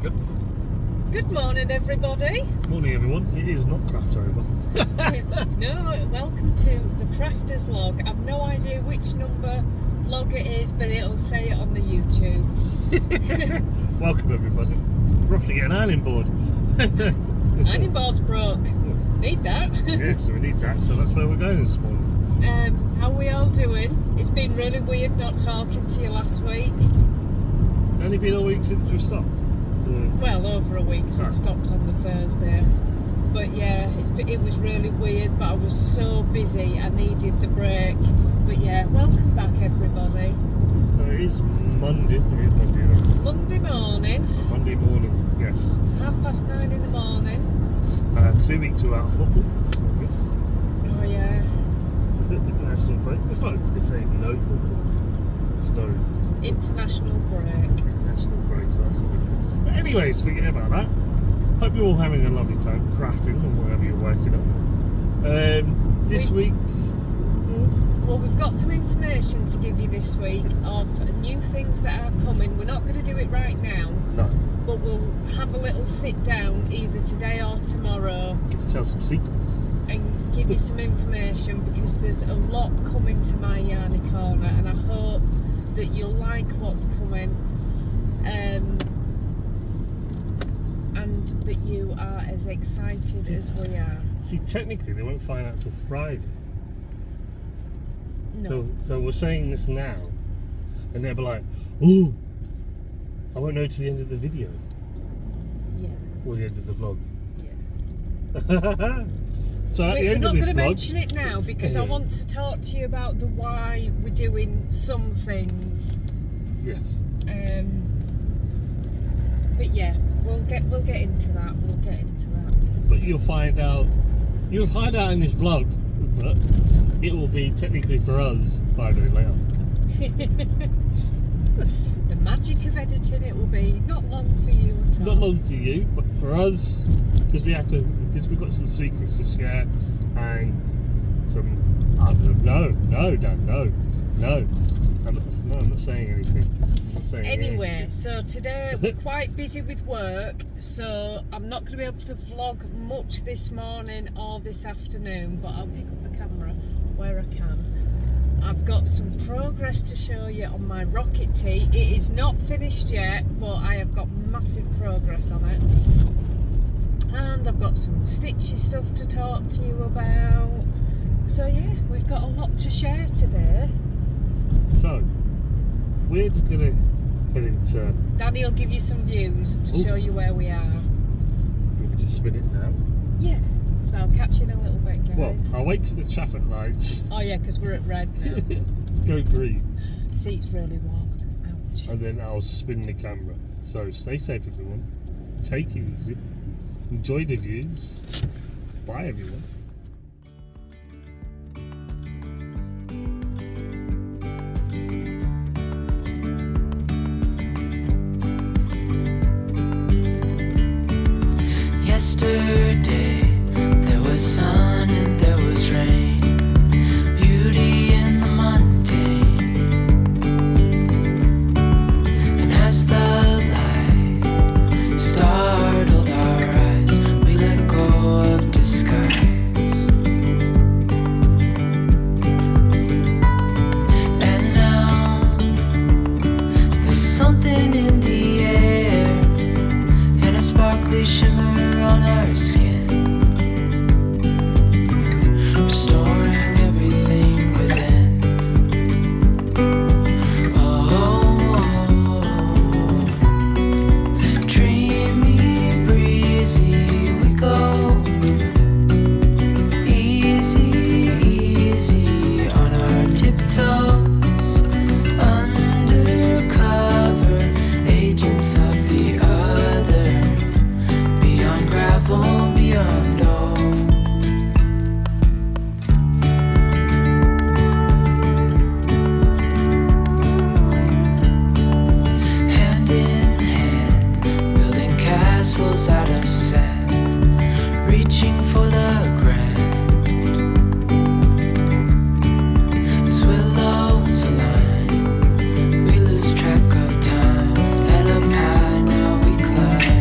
Good morning, everybody. Morning, everyone. It is not craft over. No, welcome to the Crafter's Log. I've no idea which number log it is, but it'll say it on the YouTube. Welcome, everybody. We're off to get an ironing board. Ironing board's broke. Need that. Yeah, so we need that. So that's where we're going this morning. How we all doing? It's been really weird not talking to you last week. It's only been a week since we stopped. Well, over a week. We stopped on the Thursday. But yeah, it was really weird, but I was so busy, I needed the break. But yeah, welcome back, everybody. So it is Monday. It is Monday. Monday morning. Monday morning, yes. 9:30 in the morning. 2 weeks without football. That's not good. Oh yeah. National break. It's ain't no football. It's no International break. international break, so that's a good thing. But anyways, forget about that. Hope you're all having a lovely time crafting or whatever you're working on. This week... Well, we've got some information to give you this week of new things that are coming. We're not going to do it right now. No. But we'll have a little sit down either today or tomorrow. Get to tell some secrets. And give you some information because there's a lot coming to my yarny corner and I hope that you'll like what's coming. And that you are as excited as we are. See, technically they won't find out till Friday. No. So we're saying this now, and they'll be like, "Ooh, I won't know till the end of the video." Yeah. Or the end of the vlog. Yeah. So at the end of this vlog, we're not going to mention it now because I want to talk to you about the why we're doing some things. Yes. But yeah, we'll get into that. But you'll find out in this vlog, but it will be technically for us 5 days later. The magic of editing, it will be not long for you at all. Not long for you, but for us, because we've got some secrets to share and some. No, Dan, no. I'm not saying anything. Anyway, so today we're quite busy with work, so I'm not going to be able to vlog much this morning or this afternoon, but I'll pick up the camera where I can. I've got some progress to show you on my rocket tee. It is not finished yet, but I have got massive progress on it. And I've got some stitchy stuff to talk to you about. So yeah, we've got a lot to share today. So, we're just going to head into... Danny will give you some views to show you where we are. You want me to spin it now? Yeah. So I'll catch you in a little bit, guys. Well, I'll wait till the traffic lights. Oh yeah, because we're at red now. Go green. The seat's really warm. Ouch. And then I'll spin the camera. So stay safe, everyone. Take it easy. Enjoy the views. Bye, everyone. Yesterday, there was sun and there was rain, beauty in the mundane. And as the light startled our eyes, we let go of disguise. And now, there's something in the air, and a sparkly shimmer on our skin, restoring everything within. Oh, dreamy, breezy, we go. Easy, easy on our tiptoes, undercover agents of the other. Beyond gravel, beyond all. Hand in hand, building castles out of sand, reaching for the grand. As willows align, we lose track of time. Let up high, now we climb.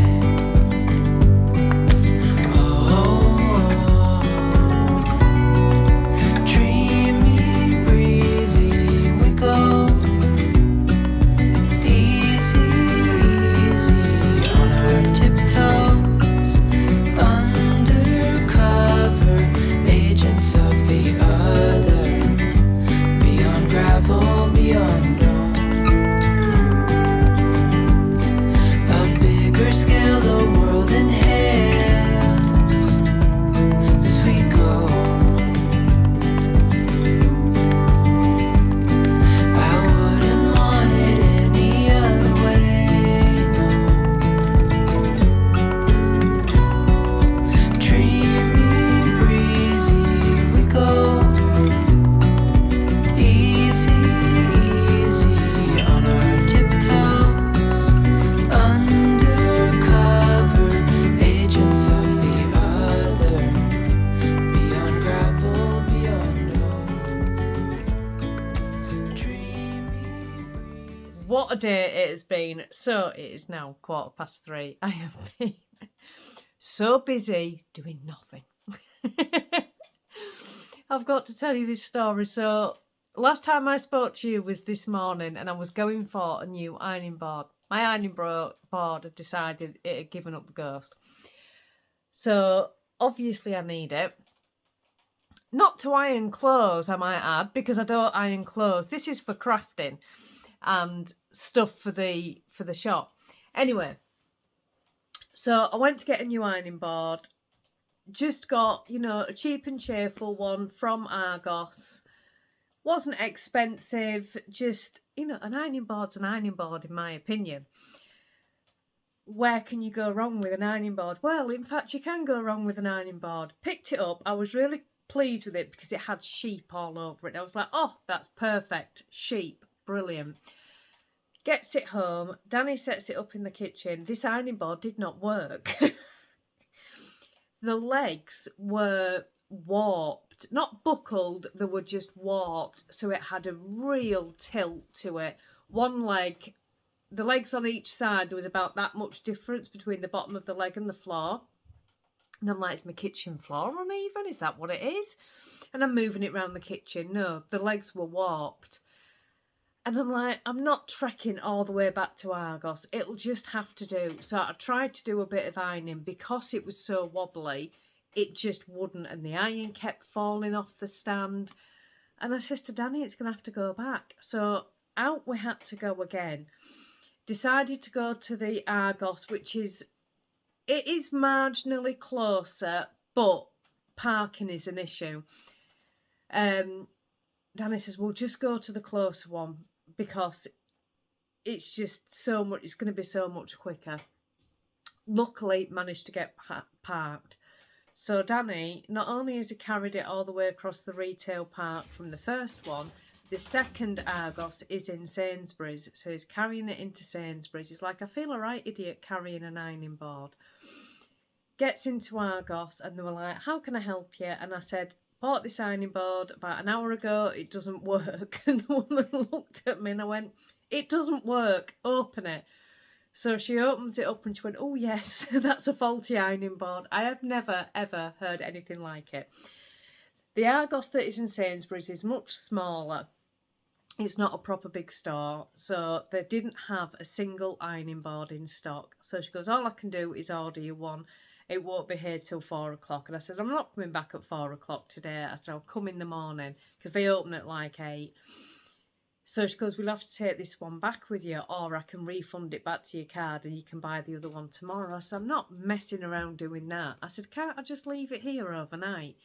a day it has been. So it is now 3:15. I have been so busy doing nothing. I've got to tell you this story. So last time I spoke to you was this morning, and I was going for a new ironing board. My ironing board had decided it had given up the ghost. So obviously I need it. Not to iron clothes, I might add, because I don't iron clothes. This is for crafting and stuff for the shop. Anyway, so I went to get a new ironing board. Just got, you know, a cheap and cheerful one from Argos. Wasn't expensive, just, you know, an ironing board's an ironing board in my opinion. Where can you go wrong with an ironing board? Well, in fact, you can go wrong with an ironing board. Picked it up. I was really pleased with it because it had sheep all over it. I was like, oh, that's perfect. Sheep. Brilliant. Gets it home. Danny sets it up in the kitchen. This ironing board did not work. The legs were warped. Not buckled, they were just warped. So it had a real tilt to it. One leg... The legs on each side, there was about that much difference between the bottom of the leg and the floor. And I'm like, is my kitchen floor uneven? Is that what it is? And I'm moving it around the kitchen. No, the legs were warped. And I'm like, I'm not trekking all the way back to Argos. It'll just have to do. So I tried to do a bit of ironing. Because it was so wobbly, it just wouldn't. And the iron kept falling off the stand. And I said to Danny, it's going to have to go back. So out we had to go again. Decided to go to the Argos, which is, it is marginally closer, but parking is an issue. Danny says, well, just go to the closer one because it's just so much, it's going to be so much quicker. Luckily, managed to get parked. So Danny, not only has he carried it all the way across the retail park from the first one, the second Argos is in Sainsbury's, so he's carrying it into Sainsbury's. He's like, I feel a right idiot carrying an ironing board. Gets into Argos and they were like, how can I help you? And I said, bought this ironing board about an hour ago, it doesn't work. And the woman looked at me and I went, it doesn't work, open it. So she opens it up and she went, oh yes, that's a faulty ironing board. I have never ever heard anything like it. The Argos that is in Sainsbury's is much smaller. It's not a proper big store, so they didn't have a single ironing board in stock. So she goes, all I can do is order you one. It won't be here till 4 o'clock. And I said, I'm not coming back at 4 o'clock today. I said, I'll come in the morning because they open at like 8. So she goes, we'll have to take this one back with you or I can refund it back to your card and you can buy the other one tomorrow. I said, I'm not messing around doing that. I said, can't I just leave it here overnight?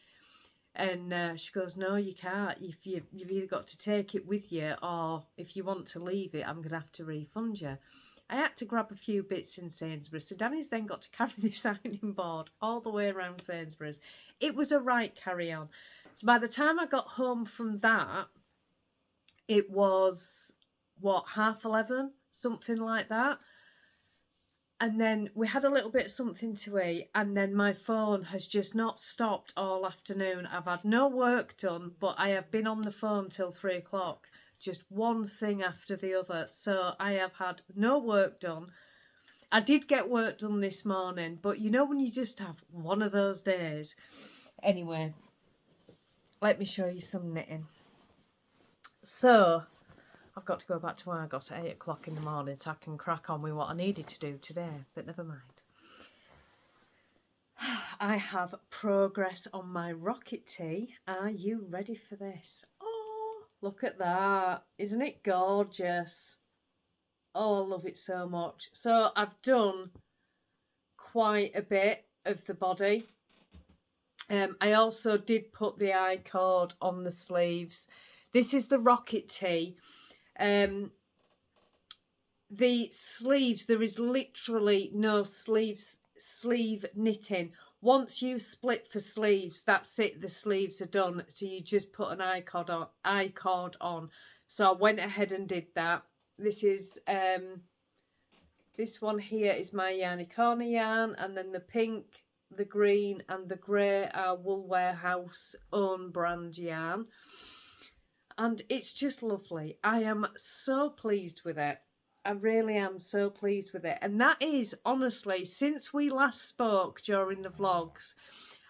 And she goes, no, you can't. You've either got to take it with you or if you want to leave it, I'm going to have to refund you. I had to grab a few bits in Sainsbury's. So Danny's then got to carry this ironing board all the way around Sainsbury's. It was a right carry-on. So by the time I got home from that, it was, what, 11:30? Something like that. And then we had a little bit of something to eat. And then my phone has just not stopped all afternoon. I've had no work done, but I have been on the phone till 3 o'clock. Just one thing after the other. So I have had no work done. I did get work done this morning, but you know when you just have one of those days. Anyway, let me show you some knitting. So I've got to go back to Argos at 8 o'clock in the morning so I can crack on with what I needed to do today, but never mind. I have progress on my rocket tee. Are you ready for this? Oh, look at that. Isn't it gorgeous? Oh, I love it so much. So I've done quite a bit of the body. I also did put the I-cord on the sleeves. This is the rocket tee. The sleeves, there is literally no sleeve knitting. Once you split for sleeves, that's it, the sleeves are done. So you just put an I-cord on. So I went ahead and did that. This is this one here is my Yarny Corner yarn, and then the pink, the green and the grey are Wool Warehouse own brand yarn. And it's just lovely. I am so pleased with it. I really am so pleased with it. And that is, honestly, since we last spoke during the vlogs,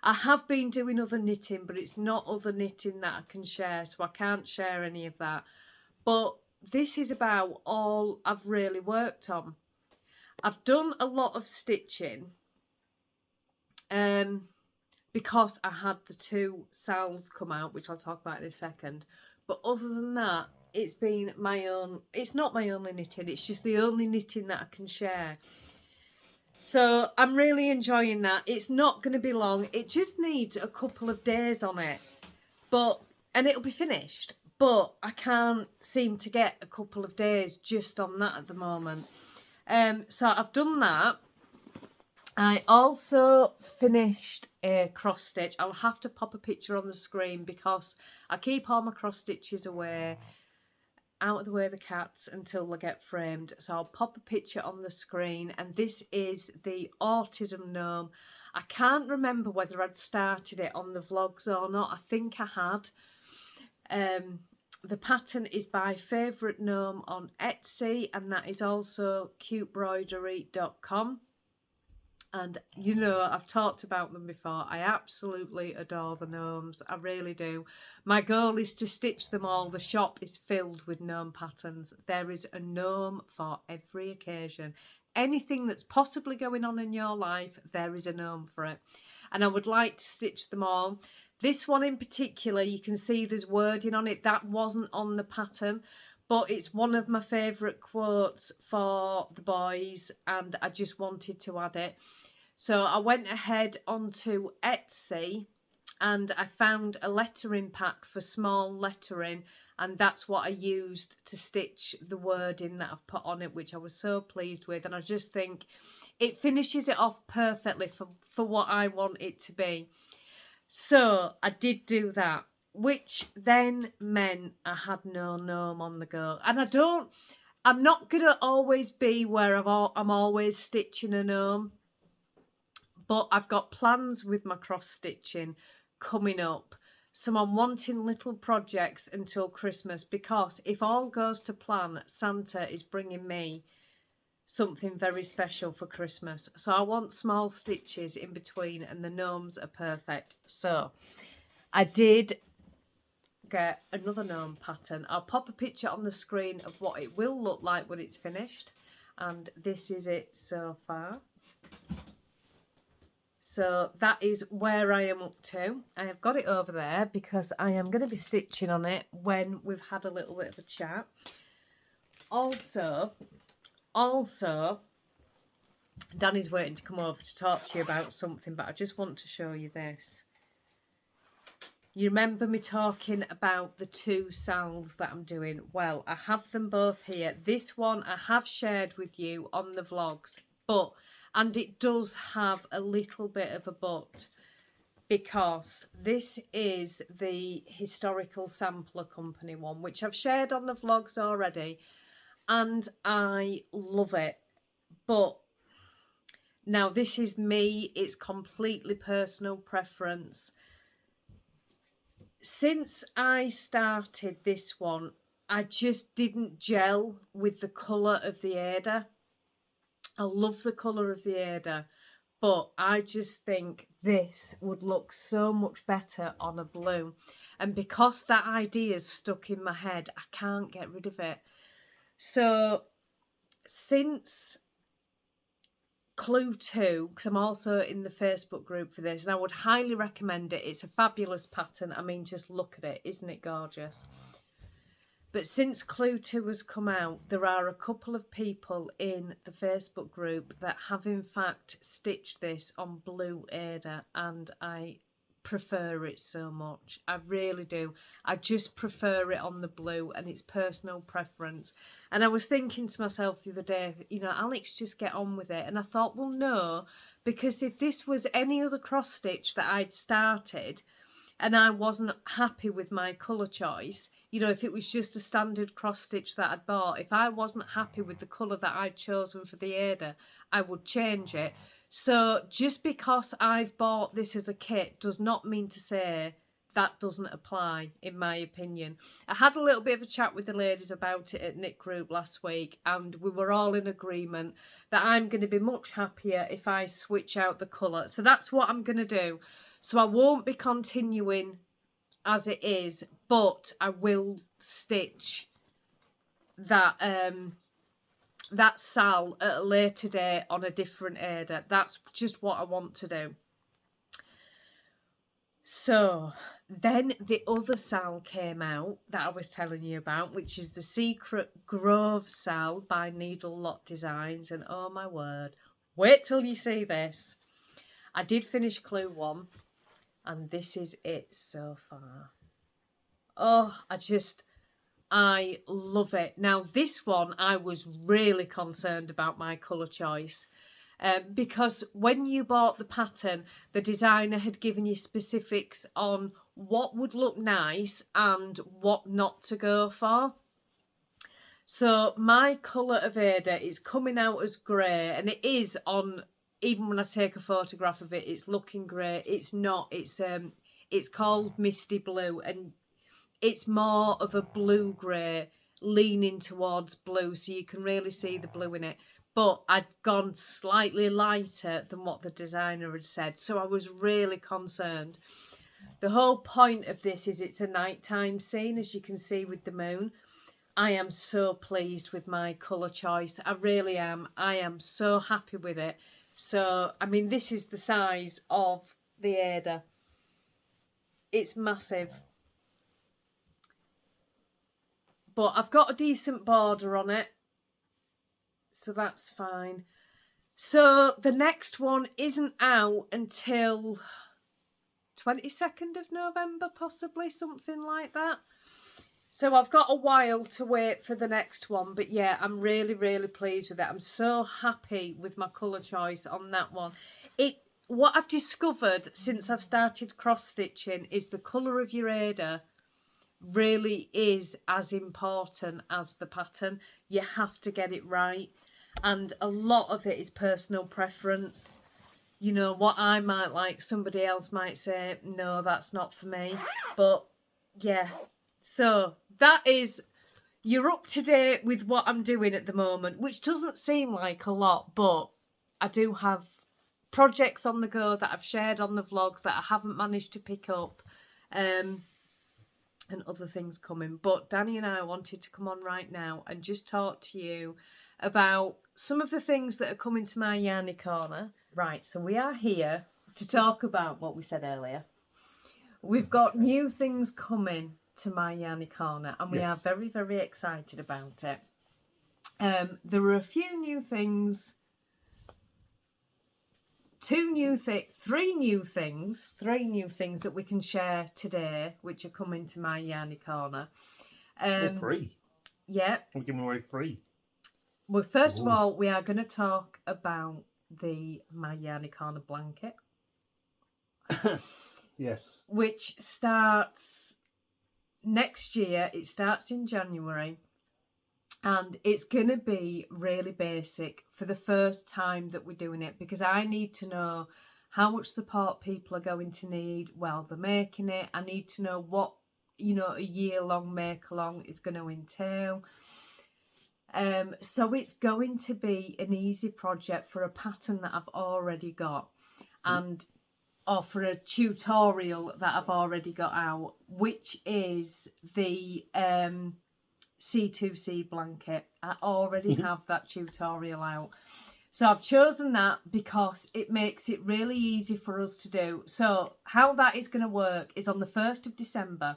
I have been doing other knitting, but it's not other knitting that I can share, so I can't share any of that. But this is about all I've really worked on. I've done a lot of stitching because I had the 2 Sal's come out, which I'll talk about in a second. But other than that, it's been my own, it's not my only knitting, it's just the only knitting that I can share. So I'm really enjoying that. It's not going to be long. It just needs a couple of days on it, and it'll be finished. But I can't seem to get a couple of days just on that at the moment. So I've done that. I also finished a cross stitch. I'll have to pop a picture on the screen because I keep all my cross stitches away, out of the way of the cats until they get framed. So I'll pop a picture on the screen, and this is the autism gnome. I can't remember whether I'd started it on the vlogs or not. I think I had. The pattern is by Favourite Gnome on Etsy, and that is also cutebroidery.com. And you know, I've talked about them before. I absolutely adore the gnomes. I really do. My goal is to stitch them all. The shop is filled with gnome patterns. There is a gnome for every occasion. Anything that's possibly going on in your life, there is a gnome for it. And I would like to stitch them all. This one in particular, you can see there's wording on it. That wasn't on the pattern, but it's one of my favourite quotes for the boys, and I just wanted to add it. So I went ahead onto Etsy and I found a lettering pack for small lettering, and that's what I used to stitch the wording that I've put on it, which I was so pleased with. And I just think it finishes it off perfectly for what I want it to be. So I did do that, which then meant I had no gnome on the go. And I'm not going to always be where I'm always stitching a gnome. But I've got plans with my cross stitching coming up. So I'm wanting little projects until Christmas, because if all goes to plan, Santa is bringing me something very special for Christmas. So I want small stitches in between, and the gnomes are perfect. So I did get another gnome pattern. I'll pop a picture on the screen of what it will look like when it's finished. And this is it so far. So that is where I am up to. I have got it over there because I am going to be stitching on it when we've had a little bit of a chat. Also, Danny's waiting to come over to talk to you about something, but I just want to show you this. You remember me talking about the 2 Sal's that I'm doing? Well, I have them both here. This one I have shared with you on the vlogs, and it does have a little bit of a but, because this is the Historical Sampler Company one, which I've shared on the vlogs already, and I love it. But now this is me, it's completely personal preference. Since I started this one, I just didn't gel with the colour of the Ada. I love the colour of the Ada, but I just think this would look so much better on a blue. And because that idea is stuck in my head, I can't get rid of it. So since Clue 2, because I'm also in the Facebook group for this, and I would highly recommend it. It's a fabulous pattern. I mean, just look at it. Isn't it gorgeous? But since Clue 2 has come out, there are a couple of people in the Facebook group that have in fact stitched this on blue Ada, and I prefer it so much. I really do. I just prefer it on the blue, and it's personal preference. And I was thinking to myself the other day, you know, Alex, just get on with it. And I thought, well, no, because if this was any other cross stitch that I'd started and I wasn't happy with my colour choice, you know, if it was just a standard cross stitch that I'd bought, if I wasn't happy with the colour that I'd chosen for the Ada, I would change it. So just because I've bought this as a kit does not mean to say that doesn't apply, in my opinion. I had a little bit of a chat with the ladies about it at Knit Group last week, and we were all in agreement that I'm going to be much happier if I switch out the colour. So that's what I'm going to do. So I won't be continuing as it is, but I will stitch that that sal at a later date on a different Ada. That's just what I want to do. So then the other sal came out that I was telling you about, which is the Secret Grove sal by Needle Lot Designs. And oh my word, wait till you see this. I did finish Clue 1, and this is it so far. Oh, I love it. Now, this one, I was really concerned about my colour choice. Because when you bought the pattern, the designer had given you specifics on what would look nice and what not to go for. So my colour of Ada is coming out as grey, and it is on, even when I take a photograph of it, it's looking grey. It's not. It's called Misty Blue, and it's more of a blue-grey leaning towards blue, so you can really see the blue in it. But I'd gone slightly lighter than what the designer had said, so I was really concerned. The whole point of this is it's a nighttime scene, as you can see with the moon. I am so pleased with my colour choice. I really am. I am so happy with it. So, I mean, this is the size of the Ada. It's massive. But I've got a decent border on it, so that's fine. So the next one isn't out until 22nd of November, possibly, something like that. So I've got a while to wait for the next one. But yeah, I'm really, really pleased with it. I'm so happy with my colour choice on that one. What I've discovered since I've started cross-stitching is the colour of your Ada really is as important as the pattern. You have to get it right, and a lot of it is personal preference. You know, what I might like, somebody else might say no, that's not for me. But yeah, so that is, you're up to date with what I'm doing at the moment, which doesn't seem like a lot, but I do have projects on the go that I've shared on the vlogs that I haven't managed to pick up, and other things coming. But Danny and I wanted to come on right now and just talk to you about some of the things that are coming to my Yarny Corner. Right, so we are here to talk about what we said earlier. We've got new things coming to my Yarny Corner, and we are very, very excited about it. There are a few new things, three new things that we can share today, which are coming to my Yarny Corner. Free. Yeah. We're giving away free. Well, first of all, we are going to talk about the My Yarny Corner blanket. Yes. Which starts next year. It starts in January. And it's going to be really basic for the first time that we're doing it, because I need to know how much support people are going to need while they're making it. I need to know what, you know, a year-long make-along is going to entail. So it's going to be an easy project for a pattern that I've already got, or for a tutorial that I've already got out, which is the C2C blanket. I already have that tutorial out. So I've chosen that because it makes it really easy for us to do. So how that is going to work is on the 1st of December,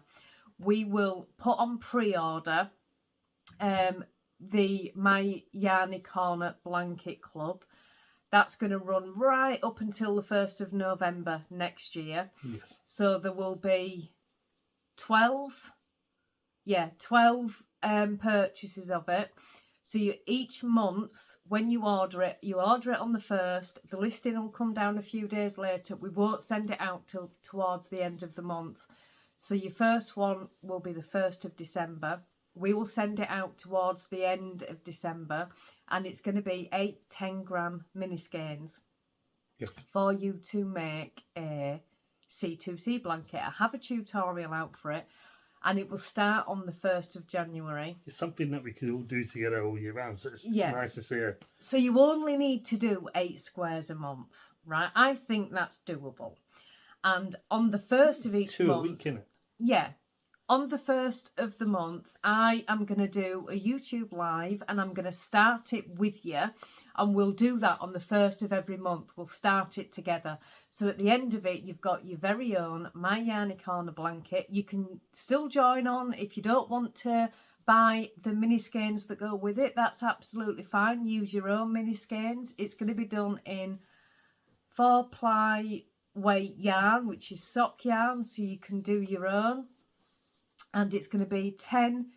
we will put on pre-order the My Yarny Corner Blanket Club. That's going to run right up until the 1st of November next year. Yes. So there will be 12 purchases of it. So each month, when you order it on the 1st. The listing will come down a few days later. We won't send it out till towards the end of the month. So your first one will be the 1st of December. We will send it out towards the end of December, and it's going to be 8-10 gram mini skeins. Yes. For you to make a C2C blanket. I have a tutorial out for it, and it will start on the 1st of January. It's something that we could all do together all year round, so it's Yeah. nice to see it. So you only need to do 8 squares a month, right? I think that's doable. And on the 1st of each 2 month... a week, innit? Yeah. On the 1st of the month, I am going to do a YouTube live, and I'm going to start it with you. And we'll do that on the 1st of every month. We'll start it together. So at the end of it, you've got your very own My Yarny Corner blanket. You can still join on if you don't want to buy the mini skeins that go with it. That's absolutely fine. Use your own mini skeins. It's going to be done in 4-ply weight yarn, which is sock yarn, so you can do your own. And it's going to be 10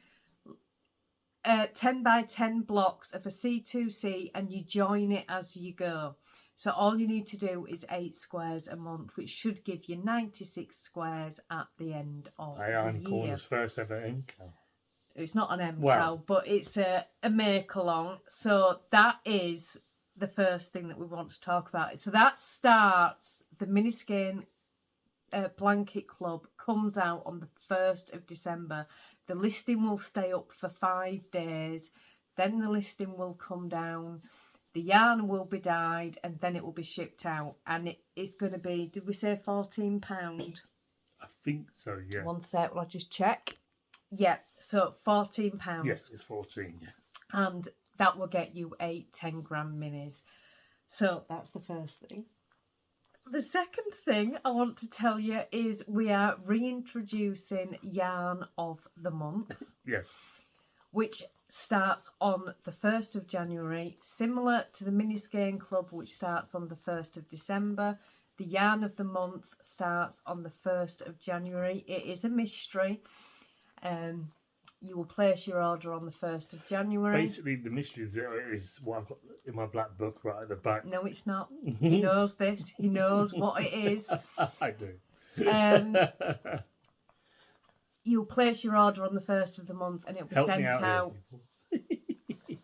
by 10 blocks of a C2C, and you join it as you go. So all you need to do is 8 squares a month, which should give you 96 squares at the end of the Yarny year. Corner's first ever MCAL. It's not an MCAL, Wow. but it's a make-along. So that is the first thing that we want to talk about. So that starts, the Miniskein Blanket Club comes out on the 1st of December. The listing will stay up for 5 days. Then the listing will come down. The yarn will be dyed, and then it will be shipped out. And it's going to be, did we say £14? I think so, yeah. One sec, I'll just check. Yeah, so £14. Yes, it's 14, yeah. And that will get you 8 10-gram minis. So that's the first thing. The second thing I want to tell you is we are reintroducing Yarn of the Month. Yes. Which starts on the 1st of January, similar to the Miniskein Club, which starts on the 1st of December. The Yarn of the Month starts on the 1st of January. It is a mystery. You will place your order on the 1st of January. Basically, the mystery is what I've got in my black book right at the back. No, it's not. He knows this. He knows what it is. I do. You'll place your order on the 1st of the month, and it'll be sent out.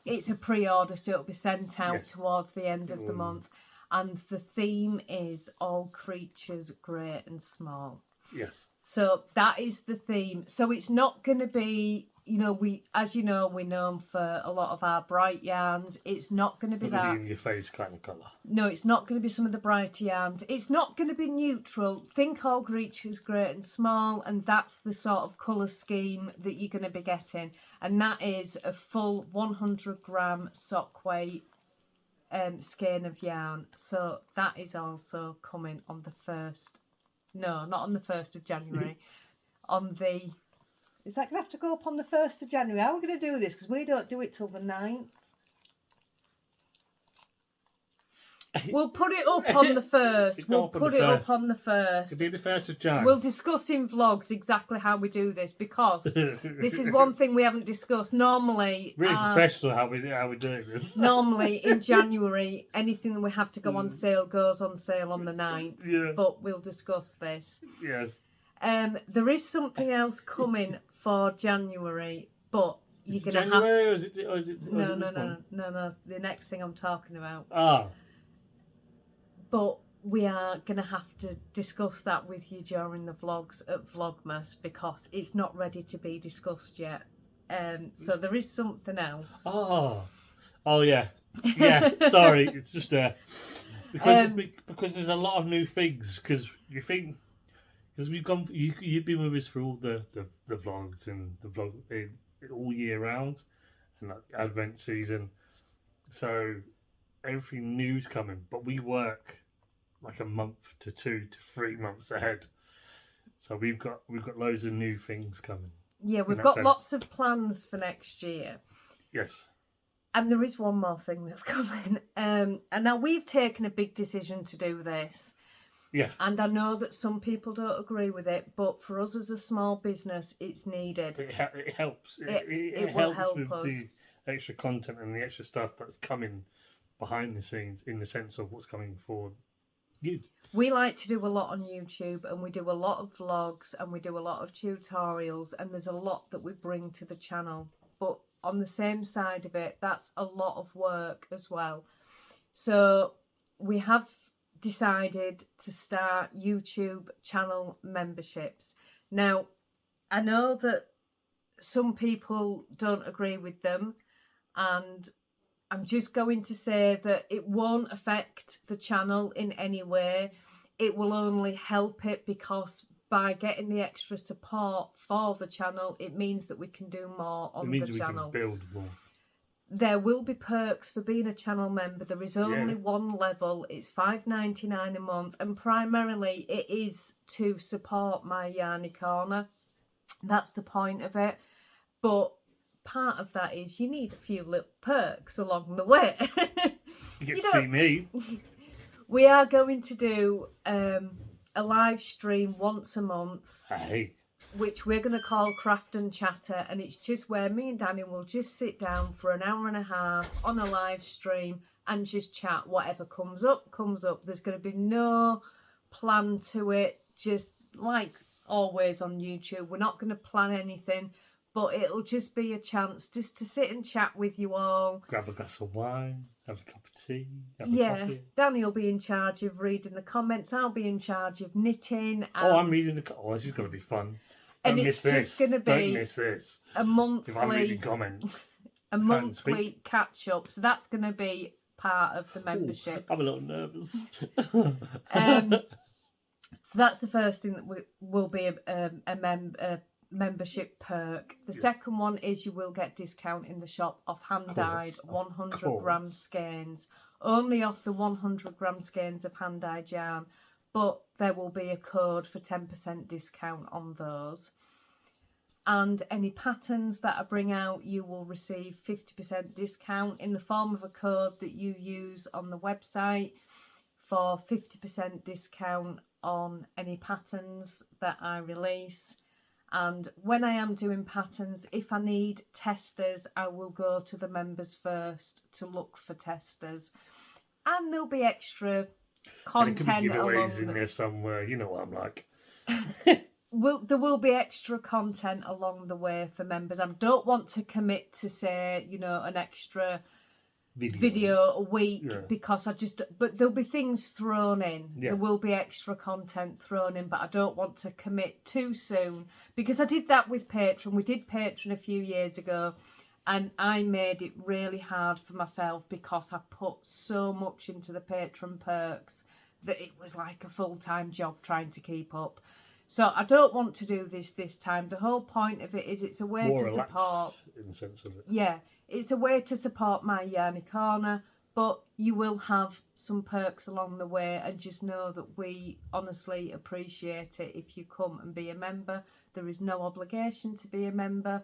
It's a pre-order, so it'll be sent out towards the end of the month. And the theme is all creatures great and small. Yes. So that is the theme. So it's not going to be, as you know, we're known for a lot of our bright yarns. It's not going to be that. In your face kind of colour. No, it's not going to be some of the brighter yarns. It's not going to be neutral. Think all creatures great and small, and that's the sort of colour scheme that you're going to be getting. And that is a full 100-gram sock weight skein of yarn. So that is also coming on the 1st. No, not on the 1st of January. Is that going to have to go up on the 1st of January? How are we going to do this? Because we don't do it till the 9th. We'll put it up on the 1st. We'll put it up on the 1st. It'll be the 1st of January. We'll discuss in vlogs exactly how we do this, because this is one thing we haven't discussed. Normally... Really professional how we're doing this. Normally, in January, anything that we have to go on sale goes on sale on the 9th. Yeah. But we'll discuss this. Yes. There is something else coming for January, but you're going to have... January, or is it No. The next thing I'm talking about. Ah. But we are going to have to discuss that with you during the vlogs at Vlogmas, because it's not ready to be discussed yet. So there is something else. Oh yeah. Yeah, sorry. It's just because there's a lot of new things. Because we've gone, you've been with us for all the vlogs and the vlog all year round, and like Advent season. So everything new's coming, but we work like a month to 2 to 3 months ahead. So we've got loads of new things coming. Yeah, we've got lots of plans for next year. Yes. And there is one more thing that's coming. And now we've taken a big decision to do this. Yeah. And I know that some people don't agree with it, but for us as a small business, it's needed. It helps. It will helps help with us. the extra content and the extra stuff that's coming behind the scenes, in the sense of what's coming for you. We like to do a lot on YouTube, and we do a lot of vlogs, and we do a lot of tutorials, and there's a lot that we bring to the channel. But on the same side of it, that's a lot of work as well. So we have decided to start YouTube channel memberships. Now, I know that some people don't agree with them, and I'm just going to say that it won't affect the channel in any way. It will only help it, because by getting the extra support for the channel, it means that we can do more on the channel. We can build more. There will be perks for being a channel member. There is only one level. It's $5.99 a month, and primarily it is to support my Yarny Corner. That's the point of it. But part of that is you need a few little perks along the way. You get to see me. We are going to do a live stream once a month. Hey. Which we're going to call Craft and Chatter, and it's just where me and Danny will just sit down for an hour and a half on a live stream and just chat. Whatever comes up, comes up. There's going to be no plan to it, just like always on YouTube. We're not going to plan anything, but it'll just be a chance just to sit and chat with you all. Grab a glass of wine, have a cup of tea, have a coffee. Danny will be in charge of reading the comments. I'll be in charge of knitting. I'm reading the comments. Oh, this is going to be fun. And it's just going to be a monthly catch up. So that's going to be part of the membership. I'm a little nervous. So that's the first thing that will be a membership perk. The second one is you will get discount in the shop off hand-dyed 100-gram skeins. Only off the 100-gram skeins of hand-dyed yarn. But there will be a code for 10% discount on those. And any patterns that I bring out, you will receive 50% discount in the form of a code that you use on the website for 50% discount on any patterns that I release. And when I am doing patterns, if I need testers, I will go to the members first to look for testers. And there'll be extra content along in there somewhere. You know what I'm like. There will be extra content along the way for members. I don't want to commit to say, an extra video a week because but there'll be things thrown in. There will be extra content thrown in, but I don't want to commit too soon, because I did that with Patreon. We did Patreon a few years ago, and I made it really hard for myself because I put so much into the Patreon perks that it was like a full-time job trying to keep up. So I don't want to do this time. The whole point of it is it's a way to support. In the sense of it. Yeah, it's a way to support my Yarny Corner, but you will have some perks along the way, and just know that we honestly appreciate it if you come and be a member. There is no obligation to be a member.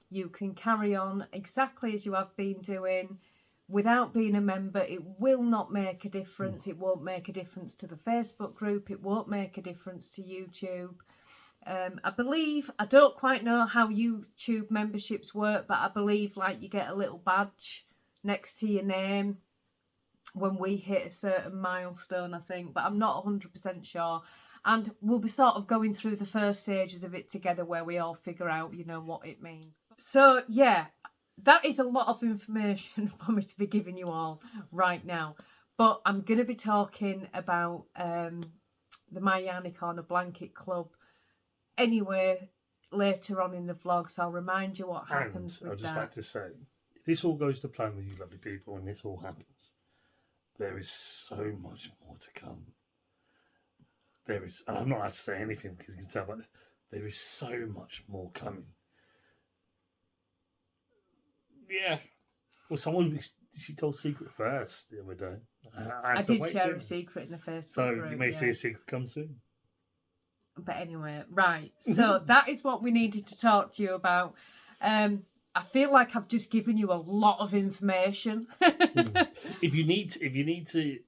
You can carry on exactly as you have been doing. Without being a member, it will not make a difference. It won't make a difference to the Facebook group. It won't make a difference to YouTube. I don't quite know how YouTube memberships work, but I believe you get a little badge next to your name when we hit a certain milestone, I think. But I'm not 100% sure. And we'll be sort of going through the first stages of it together where we all figure out, what it means. So, yeah. That is a lot of information for me to be giving you all right now. But I'm going to be talking about the My Yarny Corner Blanket Club anyway later on in the vlog. So I'll remind you what happens with that. I'd just like to say, if this all goes to plan with you lovely people and this all happens, there is so much more to come. And I'm not allowed to say anything because you can tell, but there is so much more coming. Yeah. Well, she told secret first the other day. I did share a secret in the Facebook group. So you may see a secret come soon. But anyway, right. So that is what we needed to talk to you about. I feel like I've just given you a lot of information. If you need to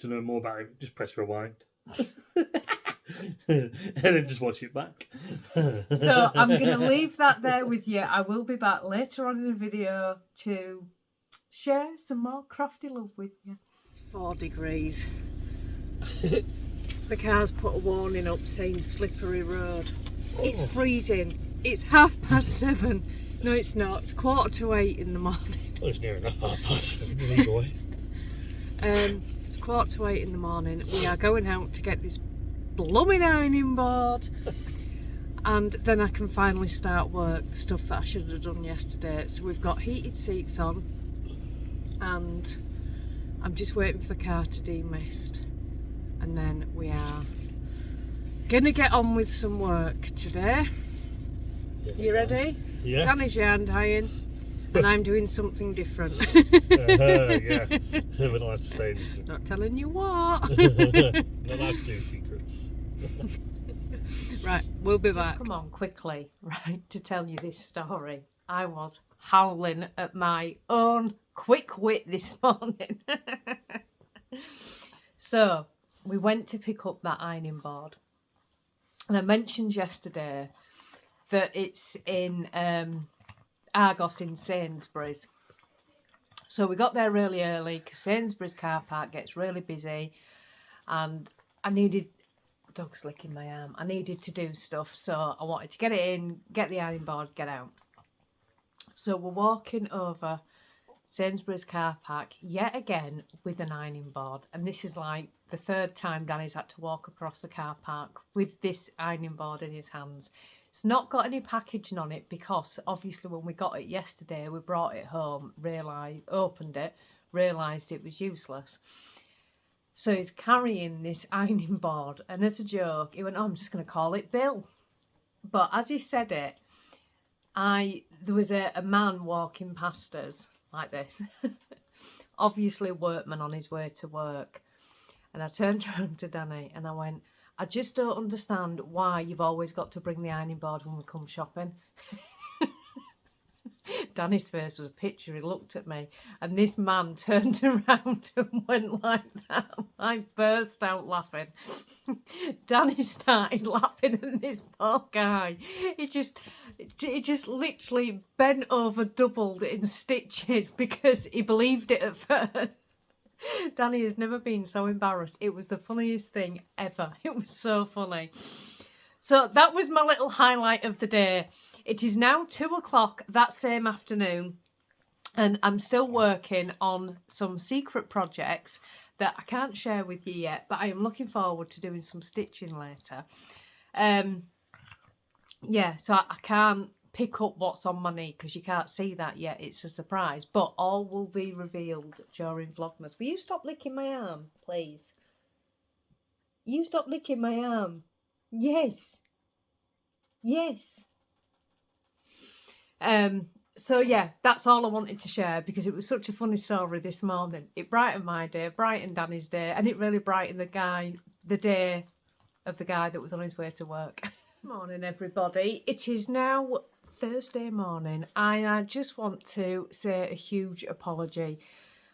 know more about it, just press rewind. And then just watch it back. So I'm going to leave that there with you. I will be back later on in the video to share some more crafty love with you. It's 4 degrees. The car's put a warning up saying slippery road. It's freezing. It's 7:30. No, it's not. It's 7:45 in the morning. Well, it's near enough 7:30. Either way. It's 7:15 in the morning. We are going out to get this blooming ironing board, and then I can finally start work, the stuff that I should have done yesterday. So we've got heated seats on, and I'm just waiting for the car to demist, and then we are gonna get on with some work today. You ready? Yeah. Danny's yarn tying, and I'm doing something different. Yeah. Never allowed to say anything. Not telling you what. Not allowed to do secrets. Right, we'll be back. Come on, quickly, right, to tell you this story. I was howling at my own quick wit this morning. So, we went to pick up that ironing board. And I mentioned yesterday that it's in Argos in Sainsbury's. So we got there really early because Sainsbury's car park gets really busy, and I needed, dog's licking my arm, I needed to do stuff, so I wanted to get it in, get the ironing board, get out. So we're walking over Sainsbury's car park yet again with an ironing board, and this is like the third time Danny's had to walk across the car park with this ironing board in his hands. It's not got any packaging on it because obviously when we got it yesterday, we brought it home, opened it, realised it was useless. So he's carrying this ironing board, and as a joke, he went, "Oh, I'm just going to call it Bill." But as he said it, there was a man walking past us like this, obviously a workman on his way to work. And I turned around to Danny and I went, "I just don't understand why you've always got to bring the ironing board when we come shopping." Danny's face was a picture. He looked at me and this man turned around and went like that. I burst out laughing. Danny started laughing at this poor guy. He just literally bent over, doubled in stitches because he believed it at first. Danny has never been so embarrassed. It was the funniest thing ever. It was so funny. So that was my little highlight of the day. It is now 2 o'clock that same afternoon, and I'm still working on some secret projects that I can't share with you yet, but I am looking forward to doing some stitching later. Yeah, so I can't pick up what's on my knee because you can't see that yet. It's a surprise, but all will be revealed during Vlogmas. Will you stop licking my arm, please? You stop licking my arm. Yes. Yes. So yeah, that's all I wanted to share because it was such a funny story this morning. It brightened my day, brightened Danny's day, and it really brightened the day of the guy that was on his way to work. Morning, everybody. It is now Thursday morning, and I just want to say a huge apology.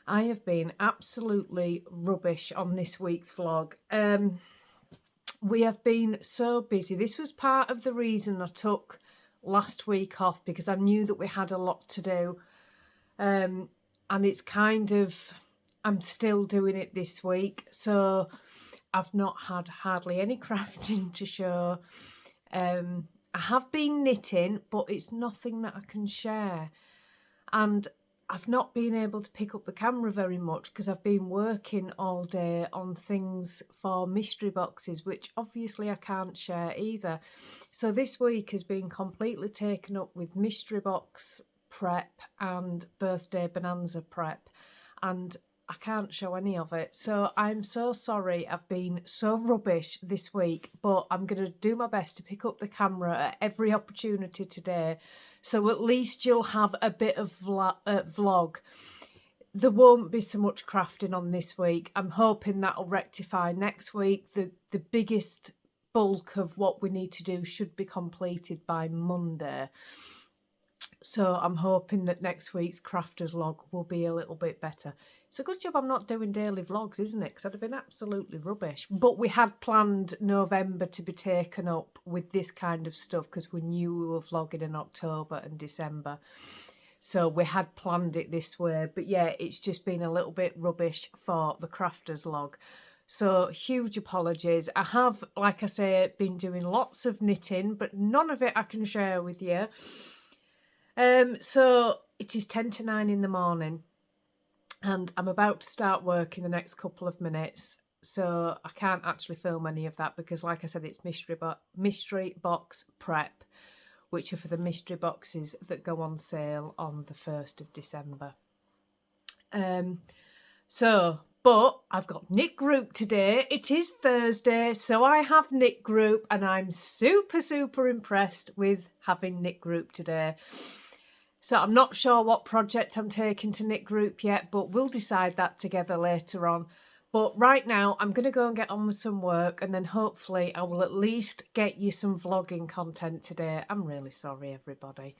I have been absolutely rubbish on this week's vlog. We have been so busy. This was part of the reason I took last week off because I knew that we had a lot to do, and it's kind of, I'm still doing it this week, so I've not had hardly any crafting to show. I have been knitting, but it's nothing that I can share, and I've not been able to pick up the camera very much because I've been working all day on things for mystery boxes, which obviously I can't share either. So this week has been completely taken up with mystery box prep and birthday bonanza prep, and I can't show any of it. So I'm so sorry I've been so rubbish this week, but I'm going to do my best to pick up the camera at every opportunity today. So at least you'll have a bit of vlog. There won't be so much crafting on this week. I'm hoping that'll rectify next week. The biggest bulk of what we need to do should be completed by Monday. So I'm hoping that next week's crafters log will be a little bit better. It's a good job I'm not doing daily vlogs, isn't it? Because I'd have been absolutely rubbish. But we had planned November to be taken up with this kind of stuff because we knew we were vlogging in October and December. So we had planned it this way. But yeah, it's just been a little bit rubbish for the crafters log. So huge apologies. I have, like I say, been doing lots of knitting, but none of it I can share with you. So it is 9:10 in the morning. and I'm about to start work in the next couple of minutes, so I can't actually film any of that because, like I said, it's mystery box prep, which are for the mystery boxes that go on sale on the 1st of December. But I've got knit group today. It is Thursday, so I have knit group, and I'm super impressed with having knit group today. So I'm not sure what project I'm taking to knit group yet, but we'll decide that together later on. But right now, I'm going to go and get on with some work, and then hopefully I will at least get you some vlogging content today. I'm really sorry, everybody.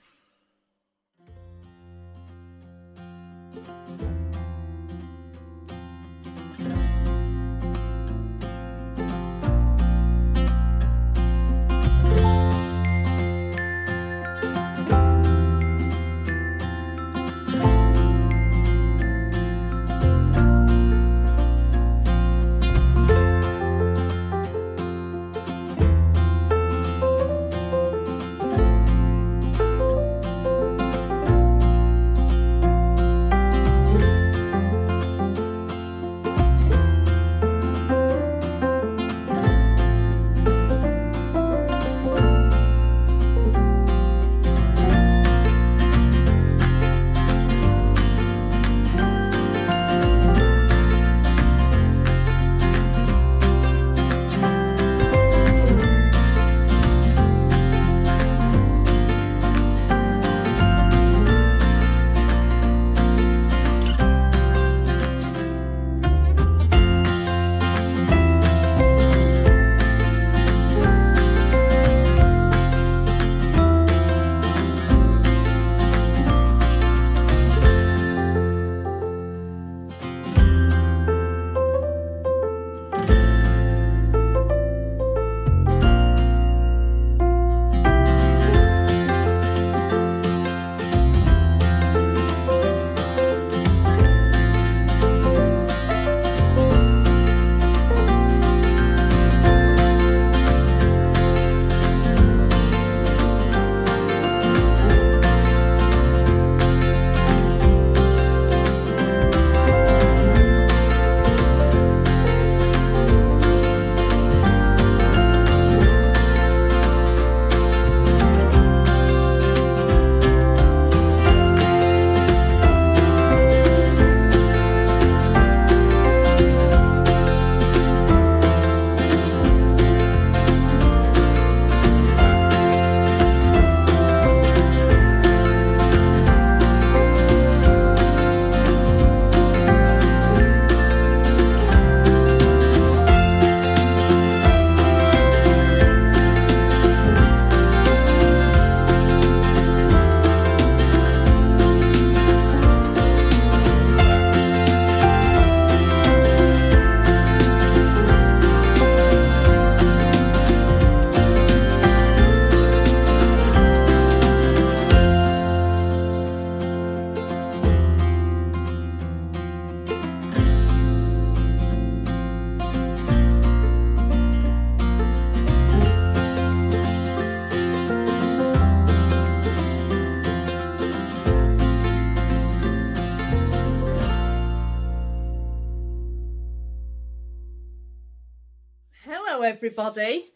Everybody,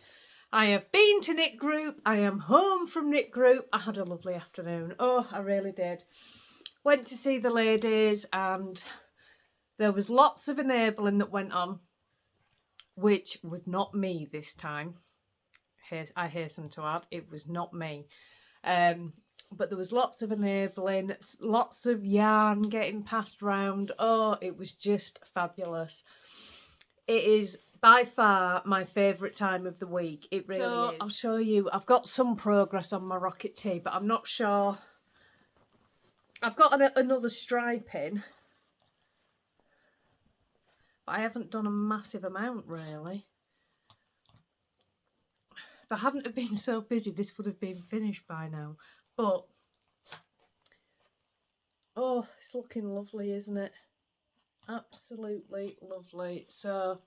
I have been to knit group. I am home from knit group. I had a lovely afternoon. Oh, I really did. Went to see the ladies, and there was lots of enabling that went on, which was not me this time. I hasten to add, it was not me. But there was lots of enabling, lots of yarn getting passed round. Oh, it was just fabulous. It is by far my favourite time of the week. It really is. I'll show you. I've got some progress on my rocket tee, but I'm not sure. I've got another stripe in, but I haven't done a massive amount really. If I hadn't have been so busy, this would have been finished by now. But oh, it's looking lovely, isn't it? Absolutely lovely. So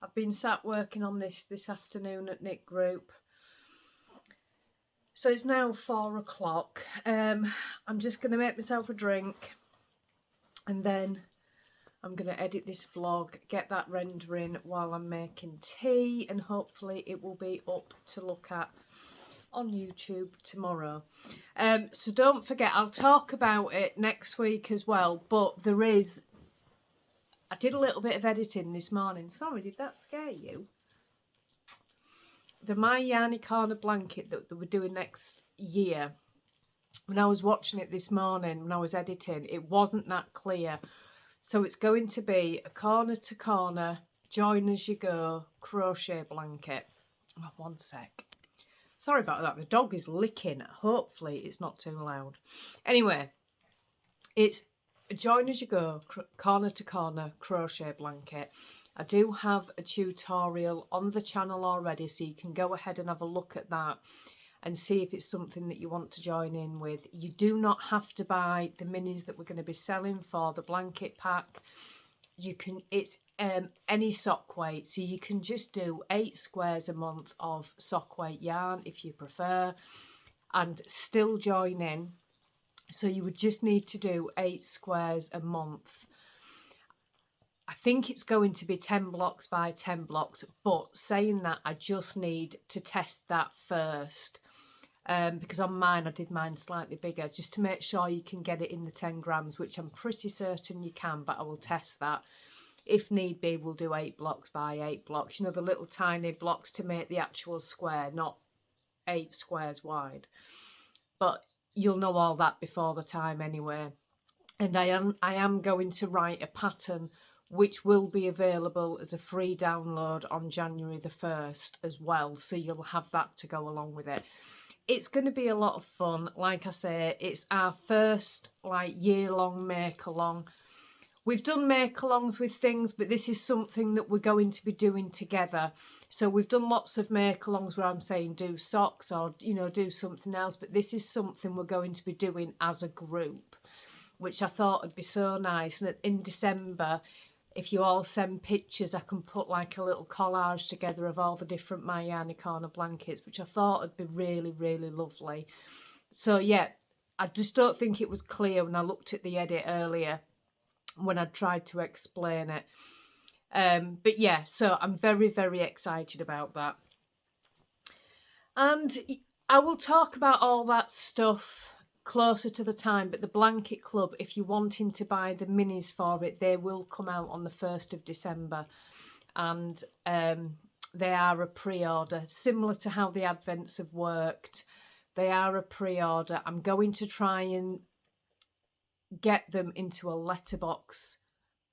I've been sat working on this afternoon at knit group. So it's now 4 o'clock. I'm just going to make myself a drink, and then I'm going to edit this vlog, get that rendering while I'm making tea, and hopefully it will be up to look at on YouTube tomorrow. So don't forget, I'll talk about it next week as well, but I did a little bit of editing this morning. Sorry, did that scare you? The My Yarny Corner blanket that we're doing next year, when I was watching it this morning, when I was editing, it wasn't that clear. So it's going to be a corner to corner, join as you go, crochet blanket. Oh, one sec. Sorry about that. The dog is licking. Hopefully it's not too loud. Anyway, it's a join as you go, corner to corner crochet blanket. I do have a tutorial on the channel already, so you can go ahead and have a look at that and see if it's something that you want to join in with. You do not have to buy the minis that we're going to be selling for the blanket pack. You can, it's any sock weight, so you can just do 8 squares a month of sock weight yarn if you prefer, and still join in. So you would just need to do 8 squares a month. I think it's going to be 10 blocks by 10 blocks, but saying that, I just need to test that first. Because on mine, I did mine slightly bigger, just to make sure you can get it in the 10 grams, which I'm pretty certain you can, but I will test that. If need be, we'll do 8 blocks by 8 blocks. You know, the little tiny blocks to make the actual square, not 8 squares wide. But you'll know all that before the time anyway. And I am going to write a pattern which will be available as a free download on January the 1st as well. So you'll have that to go along with it. It's going to be a lot of fun. Like I say, it's our first year-long make-along. We've done make-alongs with things, but this is something that we're going to be doing together. So we've done lots of make-alongs where I'm saying do socks or, you know, do something else. But this is something we're going to be doing as a group, which I thought would be so nice. And in December, if you all send pictures, I can put like a little collage together of all the different My Yarny Corner blankets, which I thought would be really, really lovely. So yeah, I just don't think it was clear when I looked at the edit earlier, when I tried to explain it. But yeah, so I'm very, very excited about that. And I will talk about all that stuff closer to the time, but the blanket club, if you're wanting to buy the minis for it, they will come out on the 1st of December, and they are a pre-order, similar to how the advents have worked. They are a pre-order. I'm going to try and get them into a letterbox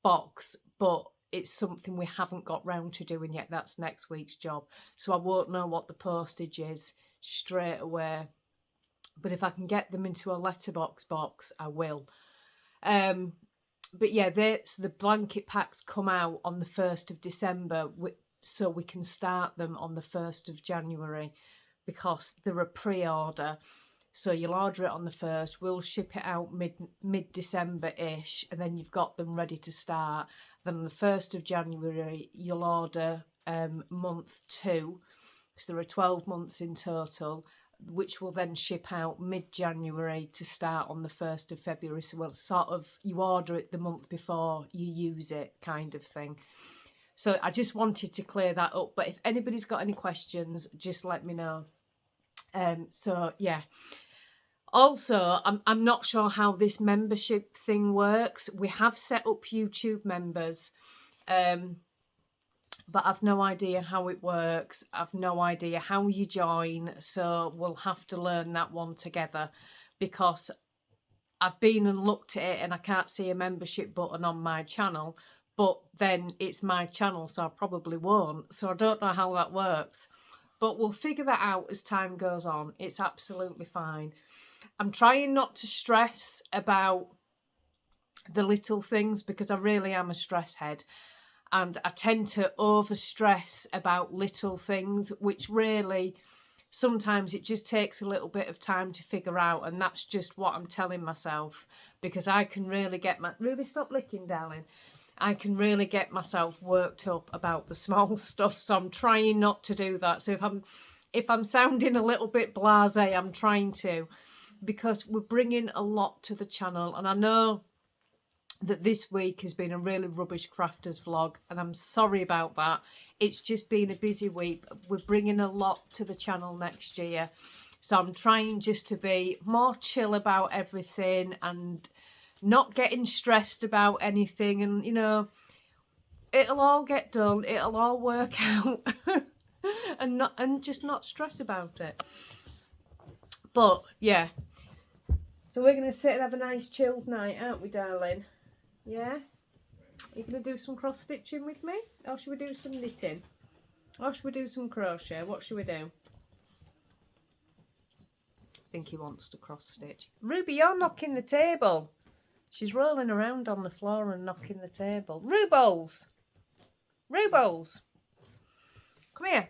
box, but it's something we haven't got round to doing yet. That's next week's job, so I won't know what the postage is straight away. But if I can get them into a letterbox box, I will. But yeah, so the blanket packs come out on the 1st of December, so we can start them on the 1st of January, because they're a pre-order. So you'll order it on the 1st, we'll ship it out mid-December-ish, and then you've got them ready to start. Then on the 1st of January, you'll order month 2, so there are 12 months in total, which will then ship out mid-January to start on the 1st of February. So we'll sort of, you order it the month before you use it, kind of thing. So I just wanted to clear that up. But if anybody's got any questions, just let me know. So yeah. Also, I'm not sure how this membership thing works. We have set up YouTube members, but I've no idea how it works. I've no idea how you join, so we'll have to learn that one together, because I've been and looked at it and I can't see a membership button on my channel, but then it's my channel, so I probably won't. So I don't know how that works, but we'll figure that out as time goes on. It's absolutely fine. I'm trying not to stress about the little things, because I really am a stress head. And I tend to over-stress about little things, which really, sometimes it just takes a little bit of time to figure out. And that's just what I'm telling myself, because I can really get Ruby, stop licking, darling. I can really get myself worked up about the small stuff. So I'm trying not to do that. So if I'm sounding a little bit blasé, I'm trying to, because we're bringing a lot to the channel. And I know that this week has been a really rubbish crafters vlog, and I'm sorry about that. It's just been a busy week. We're bringing a lot to the channel next year, so I'm trying just to be more chill about everything and not getting stressed about anything, and you know, it'll all get done, it'll all work out. and just not stress about it. But yeah, so we're going to sit and have a nice chilled night, aren't we, darling? Yeah? Are you going to do some cross stitching with me? Or should we do some knitting? Or should we do some crochet? What should we do? I think he wants to cross stitch. Ruby, you're knocking the table. She's rolling around on the floor and knocking the table. Rubles! Rubles! Come here.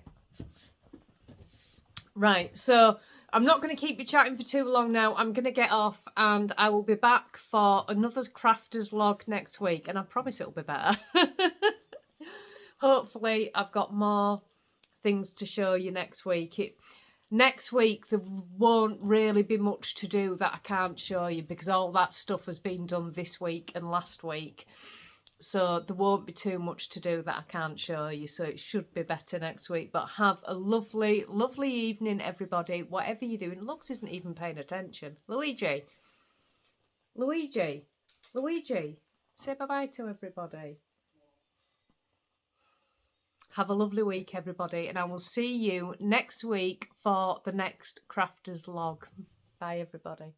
Right, so I'm not going to keep you chatting for too long now. I'm going to get off and I will be back for another crafters vlog next week. And I promise it'll be better. Hopefully I've got more things to show you next week. Next week there won't really be much to do that I can't show you, because all that stuff has been done this week and last week. So there won't be too much to do that I can't show you. So it should be better next week. But have a lovely, lovely evening, everybody. Whatever you're doing. Lux isn't even paying attention. Luigi. Luigi. Luigi. Say bye-bye to everybody. Have a lovely week, everybody. And I will see you next week for the next Crafters vlog. Bye, everybody.